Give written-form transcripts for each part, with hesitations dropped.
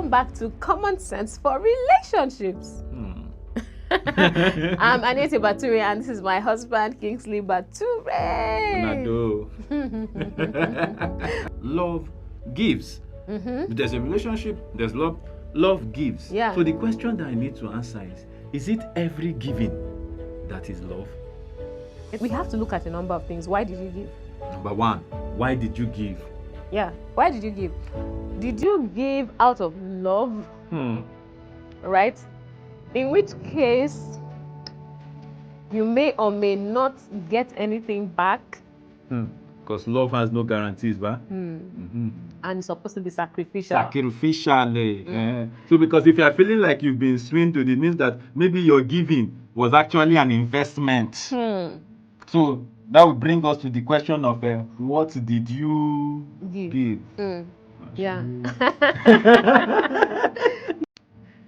welcome back to Common Sense for Relationships. I'm Anita Bature, and this is my husband, Kingsley Bature. Love gives. There's a relationship, there's love. Love gives. Yeah. So the question that I need to answer is it every giving that is love? We have to look at a number of things. Why did you give? Number one, why did you give? Yeah. Why did you give? Did you give out of love? Right? In which case, you may or may not get anything back. Because love has no guarantees, right? And it's supposed to be sacrificial. Sacrificially. So because if you are feeling like you've been swindled, it means that maybe your giving was actually an investment. So that would bring us to the question of what did you give? Yeah.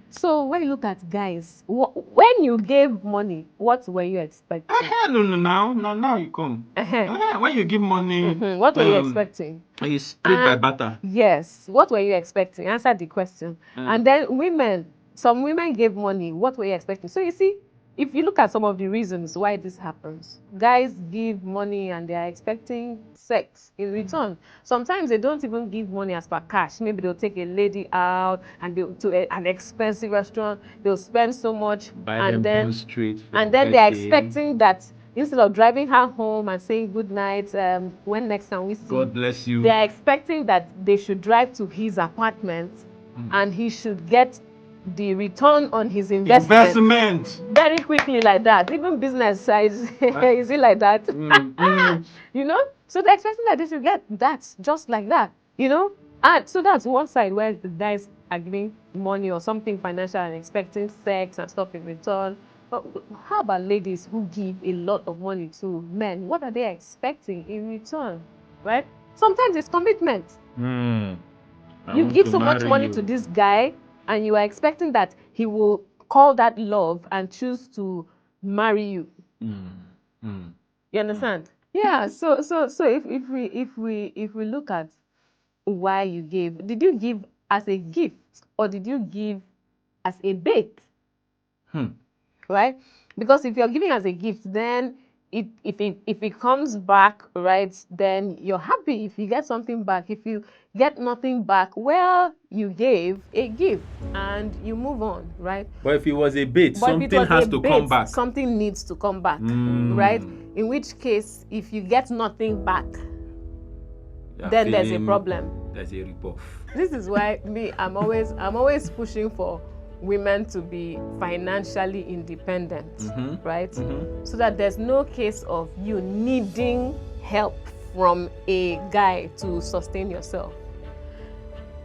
So when you look at guys, when you gave money, what were you expecting? Now you come. When you give money, what were you expecting? It's paid by barter. Yes. What were you expecting? Answer the question. And then some women gave money. What were you expecting? So you see, if you look at some of the reasons why this happens, guys give money and they are expecting sex in return. Sometimes they don't even give money as per cash. Maybe they'll take a lady out and an expensive restaurant. They'll spend so much, and then they're expecting that instead of driving her home and saying good night, when next time we see, God bless you, they're expecting that they should drive to his apartment and he should get the return on his investment very quickly like that. Even business size, is it like that? You know? So they're expecting that they should get that just like that, you know? And so that's one side where the guys are giving money or something financial and expecting sex and stuff in return. But how about ladies who give a lot of money to men? What are they expecting in return, right? Sometimes it's commitment. You give so much money to this guy, and you are expecting that he will call that love and choose to marry you. You understand? Yeah. So if we look at why you gave, did you give as a gift or did you give as a bait? Right? Because if you're giving as a gift, then if it comes back, right, then you're happy if you get something back. If you get nothing back, well, you gave a gift and you move on, right? But if it was a bait, something has to come back. Something needs to come back, right? In which case, if you get nothing back, then there's a problem. There's a ripoff. This is why I'm always pushing for women to be financially independent, right? So that there's no case of you needing help from a guy to sustain yourself.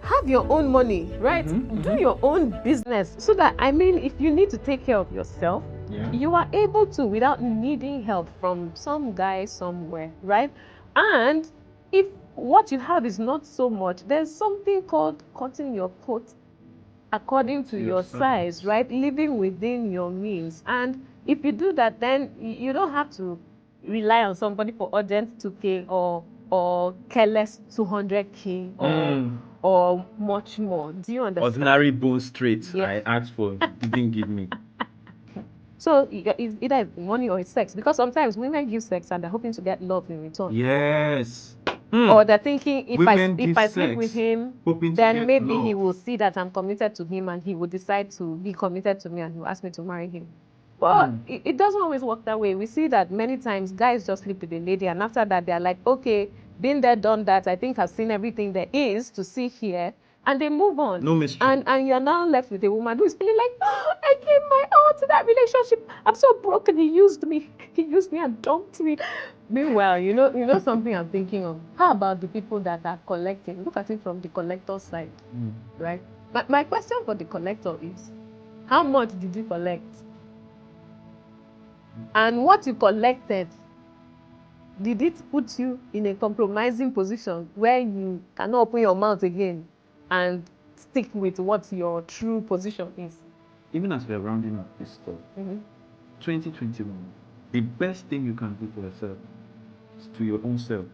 Have your own money, right? Do your own business so that, if you need to take care of yourself, you are able to without needing help from some guy somewhere, right? And if what you have is not so much, there's something called cutting your coat according to your size, right? Living within your means. And if you do that, then you don't have to rely on somebody for urgent 2K or careless 200K or much more. Do you understand? Ordinary bone straight. I asked for, didn't give me. So it's either money or it's sex, because sometimes women give sex and they're hoping to get love in return. Yes. Or they're thinking if I sleep sex, with him, then maybe he will see that I'm committed to him and he will decide to be committed to me and he will ask me to marry him. But it doesn't always work that way. We see that many times guys just sleep with a lady and after that they're like, okay, been there, done that. I think I've seen everything there is to see here. And they move on. No mystery. And you're now left with a woman who is feeling like, oh, I gave my all to that relationship. I'm so broken. He used me. He used me and dumped me. Meanwhile, you know something I'm thinking of. How about the people that are collecting? Look at it from the collector's side, right? But my question for the collector is, how much did you collect? And what you collected, did it put you in a compromising position where you cannot open your mouth again and stick with what your true position is? Even as we're rounding up this stuff, 2021, the best thing you can do for yourself is to your own self.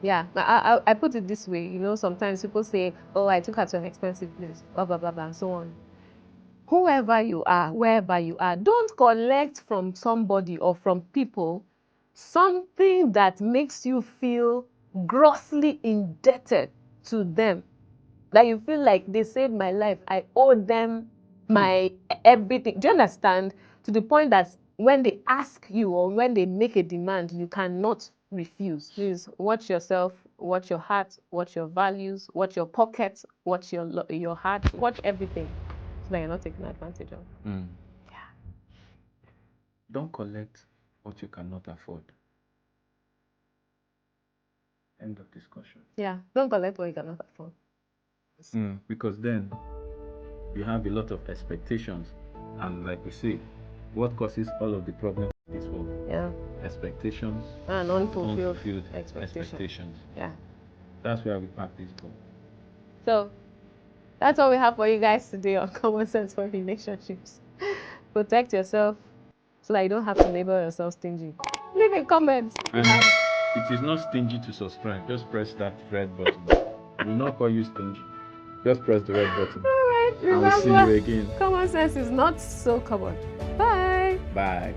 Yeah, I put it this way. Sometimes people say, "Oh, I took her to an expensive place," blah blah blah blah, and so on. Whoever you are, wherever you are, don't collect from somebody or from people something that makes you feel grossly indebted to them. That you feel like they saved my life, I owe them my everything. Do you understand? To the point that when they ask you or when they make a demand, you cannot refuse. Please watch yourself, watch your heart, watch your values, watch your pockets, watch your heart, watch everything, so that you're not taken advantage of. Yeah. Don't collect what you cannot afford. End of discussion. Yeah, don't collect what you cannot afford. Because then you have a lot of expectations, and like we say, what causes all of the problems in this world? Yeah. Expectations And unfulfilled expectations. Yeah. That's where we park this ball. So that's all we have for you guys today on Common Sense for Relationships. Protect yourself so that you don't have to label yourself stingy. Leave a comment. And it is not stingy to subscribe. Just press that red button. I will not call you stingy. Just press the red button. All right. I will see you again. Common sense is not so common. Bye. Bye.